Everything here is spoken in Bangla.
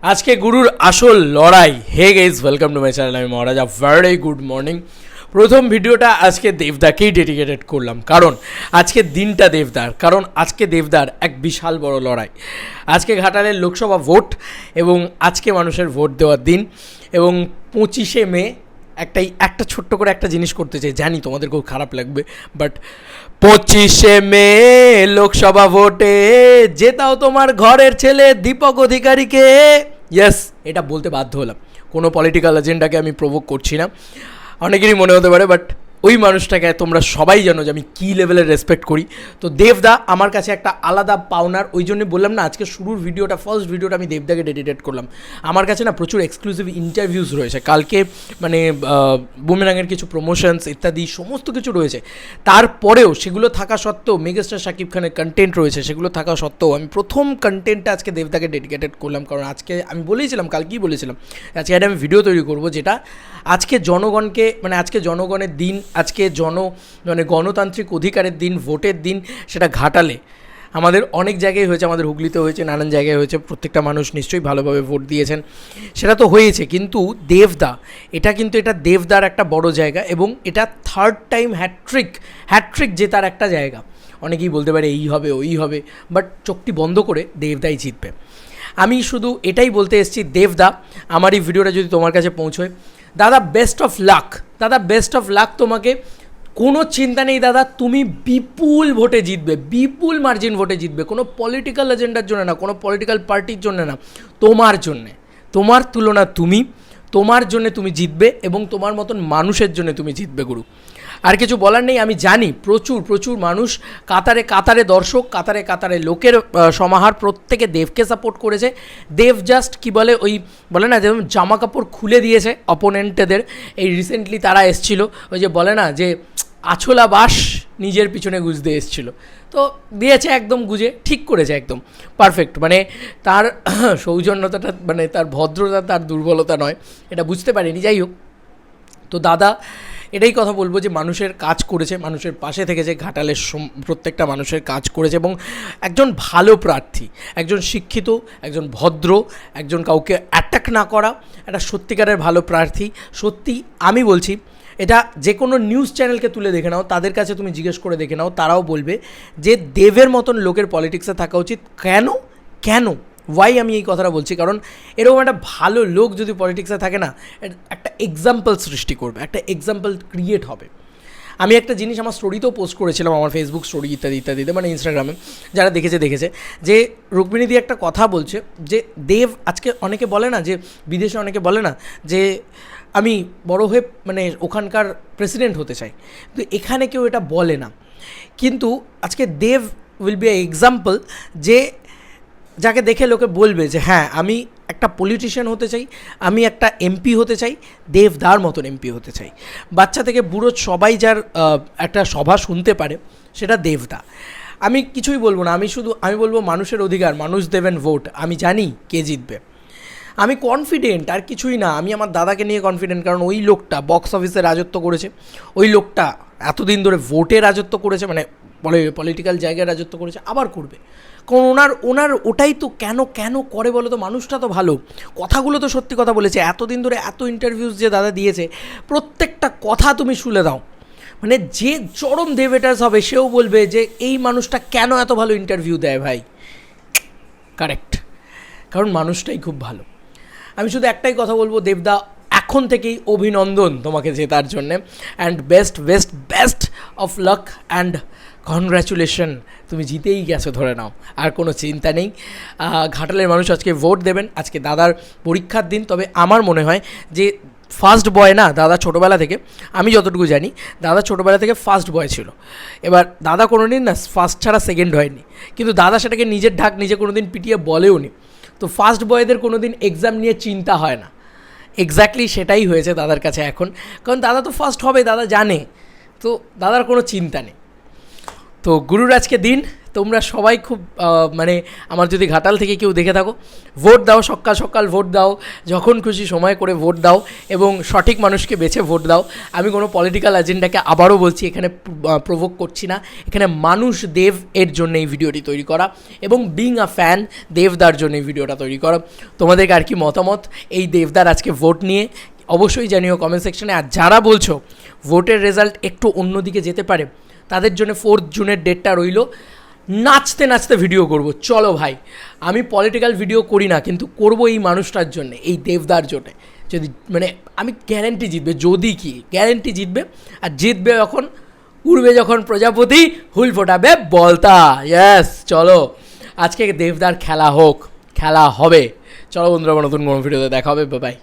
আজকে গুরুর আসল লড়াই। Hey guys, welcome to my channel. আমি মহারাজা। Very good morning. প্রথম ভিডিওটা আজকে দেবদাকেই ডেডিকেটেড করলাম, কারণ আজকের দিনটা দেবদার। কারণ আজকে দেবদার এক বিশাল বড় লড়াই। আজকে ঘাটালের লোকসভা ভোট এবং আজকে মানুষের ভোট দেওয়ার দিন। এবং 25শে মে একটা ছোট্ট করে একটা জিনিস করতে চাই, জানি তোমাদের খুব খারাপ লাগবে, বাট 25শে মে লোকসভা ভোটে জেতাও তোমার ঘরের ছেলে দীপক অধিকারীকে। ইয়েস, এটা বলতে বাধ্য হলাম। কোনো পলিটিক্যাল এজেন্ডাকে আমি প্রভোগ করছি না, অনেকেরই মনে হতে পারে, বাট ওই মানুষটাকে তোমরা সবাই জানো যে আমি কী লেভেলের রেসপেক্ট করি। তো দেবদা আমার কাছে একটা আলাদা পাওনার। ওই জন্য বললাম না, আজকে শুরুর ভিডিওটা, ফার্স্ট ভিডিওটা আমি দেবদাকে ডেডিকেট করলাম। আমার কাছে না প্রচুর এক্সক্লুসিভ ইন্টারভিউস রয়েছে কালকে, মানে বুমেরাঙের কিছু প্রমোশনস ইত্যাদি সমস্ত কিছু রয়েছে। তারপরেও সেগুলো থাকা সত্ত্বেও মেগাস্টার শাকিব খানের কন্টেন্ট রয়েছে, সেগুলো থাকা সত্ত্বেও আমি প্রথম কন্টেন্টটা আজকে দেবদাকে ডেডিকেটেড করলাম। কারণ আজকে আমি বলেছিলাম, কালকেই বলেছিলাম আজকে একটা আমি ভিডিও তৈরি করব, যেটা আজকে জনগণকে, মানে আজকে জনগণের দিন, আজকে মানে গণতান্ত্রিক অধিকারের দিন, ভোটের দিন। সেটা ঘাটালে আমাদের অনেক জায়গায় হয়েছে, আমাদের হুগলিতে হয়েছে, নানান জায়গায় হয়েছে। প্রত্যেকটা মানুষ নিশ্চয়ই ভালোভাবে ভোট দিয়েছেন, সেটা তো হয়েছে। কিন্তু দেবদা, এটা দেবদার একটা বড় জায়গা, এবং এটা থার্ড টাইম হ্যাটট্রিক জেতার একটা জায়গা। অনেকেই বলতে পারে এই হবে ওই হবে, বাট চোখটি বন্ধ করে দেবদাই জিতবে। আমি শুধু এটাই বলতে এসেছি, দেবদা আমার এই ভিডিওটা যদি তোমার কাছে পৌঁছয়, দাদা বেস্ট অফ লাক, দাদা বেস্ট অফ লাক তোমাকে। কোনো চিন্তা নেই দাদা, তুমি বিপুল ভোটে জিতবে, বিপুল মার্জিন ভোটে জিতবে। কোনো পলিটিক্যাল এজেন্ডার জন্য না, কোনো পলিটিক্যাল পার্টির জন্য না, তোমার জন্যে, তোমার তুলনা তোমার জন্যে তুমি জিতবে, এবং তোমার মতন মানুষের জন্য তুমি জিতবে গুরু। আর কিছু বলার নেই। আমি জানি প্রচুর মানুষ, কাতারে দর্শক, কাতারে লোকের সমাহার, প্রত্যেকে দেবকে সাপোর্ট করেছে। দেব জাস্ট কি বলে না, যেমন জামা কাপড় খুলে দিয়েছে অপোনেন্টদের। এই রিসেন্টলি তারা এসছিল, ওই যে বলে না যে আছলা বাস নিজের পিছনে গুঁজতে এসছিল, তো দিয়েছে একদম গুজে, ঠিক করেছে একদম পারফেক্ট। মানে তার সৌজন্যতাটা, মানে তার ভদ্রতা তার দুর্বলতা নয়, এটা বুঝতে পারিনি। যাই হোক, তো দাদা এটাই কথা বলবো যে মানুষের কাজ করেছে, মানুষের পাশে থেকেছে, ঘাটালের প্রত্যেকটা মানুষের কাজ করেছে, এবং একজন ভালো প্রার্থী, একজন শিক্ষিত, একজন ভদ্র, একজন কাউকে অ্যাটাক না করা, একটা সত্যিকারের ভালো প্রার্থী। সত্যি আমি বলছি, এটা যে কোনো নিউজ চ্যানেলকে তুলে দেখে নাও, তাদের কাছে তুমি জিজ্ঞেস করে দেখে নাও, তারাও বলবে যে দেবের মতন লোকের পলিটিক্সে থাকা উচিত। কেন ওয়াই আমি এই কথাটা বলছি, কারণ এরকম একটা ভালো লোক যদি পলিটিক্সে থাকে না, একটা এক্সাম্পল সৃষ্টি করবে, একটা এক্সাম্পল ক্রিয়েট হবে। আমি একটা জিনিস আমার স্টোরিতেও পোস্ট করেছিলাম, আমার ফেসবুক স্টোরি ইত্যাদিতে, মানে ইনস্টাগ্রামে, যারা দেখেছে যে রুক্মিণী দি একটা কথা বলছে যে দেব আজকে, অনেকে বলে না যে বিদেশে, অনেকে বলে না যে আমি বড় হয়ে মানে ওখানকার প্রেসিডেন্ট হতে চাই, কিন্তু এখানে কেউ এটা বলে না। কিন্তু আজকে দেব উইল বি এ এক্সাম্পল, যে যাকে দেখে লোকে বলবে যে হ্যাঁ, আমি একটা পলিটিশিয়ান হতে চাই, আমি একটা এমপি হতে চাই, দেবদার মতন এমপি হতে চাই। বাচ্চা থেকে বুড়ো সবাই যার একটা সভা শুনতে পারে, সেটা দেবদা। আমি কিছুই বলবো না, আমি বলবো মানুষের অধিকার, মানুষ দেবেন ভোট, আমি জানি কে জিতবে। আমি কনফিডেন্ট, আর কিছুই না। আমি আমার দাদাকে নিয়ে কনফিডেন্ট, কারণ ওই লোকটা বক্স অফিসে রাজত্ব করেছে, ওই লোকটা এতদিন ধরে ভোটে রাজত্ব করেছে, মানে পলিটিক্যাল জায়গায় রাজত্ব করেছে, আবার করবে। কারণ ওনার ওটাই তো, কেন করে বলো তো, মানুষটা তো ভালো, কথাগুলো তো সত্যি কথা বলেছে। এতদিন ধরে এত ইন্টারভিউস যে দাদা দিয়েছে, প্রত্যেকটা কথা তুমি শুনে দাও, মানে যে চরম দেবেটার্স হবে সেও বলবে যে এই মানুষটা কেন এত ভালো ইন্টারভিউ দেয় ভাই। কারেক্ট, কারণ মানুষটাই খুব ভালো। আমি শুধু একটাই কথা বলবো, দেবদা এখন থেকেই অভিনন্দন তোমাকে জেতার জন্যে, and best of luck and congratulation. তুমি জিতেই গেছো ধরে নাও, আর কোনো চিন্তা নেই। ঘাটালের মানুষ আজকে ভোট দেবেন, আজকে দাদার পরীক্ষার দিন। তবে আমার মনে হয় যে ফার্স্ট বয় না, দাদা ছোটোবেলা থেকে, আমি যতটুকু জানি, দাদা ছোটোবেলা থেকে ফার্স্ট বয় ছিল। এবার দাদা কোনো দিন না ফার্স্ট ছাড়া সেকেন্ড হয়নি, কিন্তু দাদা সেটাকে নিজের ঢাক নিজে কোনো দিন পিটিয়ে বলেও নি। তো ফার্স্ট বয়দের কোনো দিন এক্সাম নিয়ে চিন্তা হয় না। এক্স্যাক্টলি সেটাই হয়েছে দাদার কাছে এখন, কারণ দাদা তো ফার্স্ট হবে, দাদা জানে, তো দাদার কোনো চিন্তা নেই। তো গুরুর আজকে দিন, তোমরা সবাই খুব মানে আমার যদি ঘাটাল থেকে কেউ দেখে থাকো, ভোট দাও, সকাল সকাল ভোট দাও, যখন খুশি সময় করে ভোট দাও এবং সঠিক মানুষকে বেছে ভোট দাও। আমি কোনো পলিটিক্যাল এজেন্ডাকে আবারও বলছি, এখানে প্রভোক করছি না, এখানে মানুষ দেব এর জন্য এই ভিডিওটি তৈরি করা এবং বিং আ ফ্যান দেবদার জন্য এই ভিডিওটা তৈরি করা। তোমাদেরকে আর কি মতামত এই দেবদার আজকে ভোট নিয়ে অবশ্যই জানিও কমেন্ট সেকশনে। আর যারা বলছো ভোটের রেজাল্ট একটু অন্যদিকে যেতে পারে, তাদের জন্য 4 জুনের ডেটটা রইল। নাচতে নাচতে ভিডিও করব, চলো ভাই। আমি পলিটিক্যাল ভিডিও করি না, কিন্তু করব এই মানুষটার জন্যে, এই দেবদার জন্যে। যদি মানে আমি গ্যারেন্টি জিতবে, যদি কি গ্যারেন্টি জিতবে। আর জিতবে যখন, উড়বে যখন প্রজাপতি, হুল ফোটাবে বলতা। ইয়েস, চলো আজকে দেবদার খেলা হোক, খেলা হবে। চলো বন্ধুরা, নতুন কোনো ভিডিওতে দেখা হবে, বাই বাই।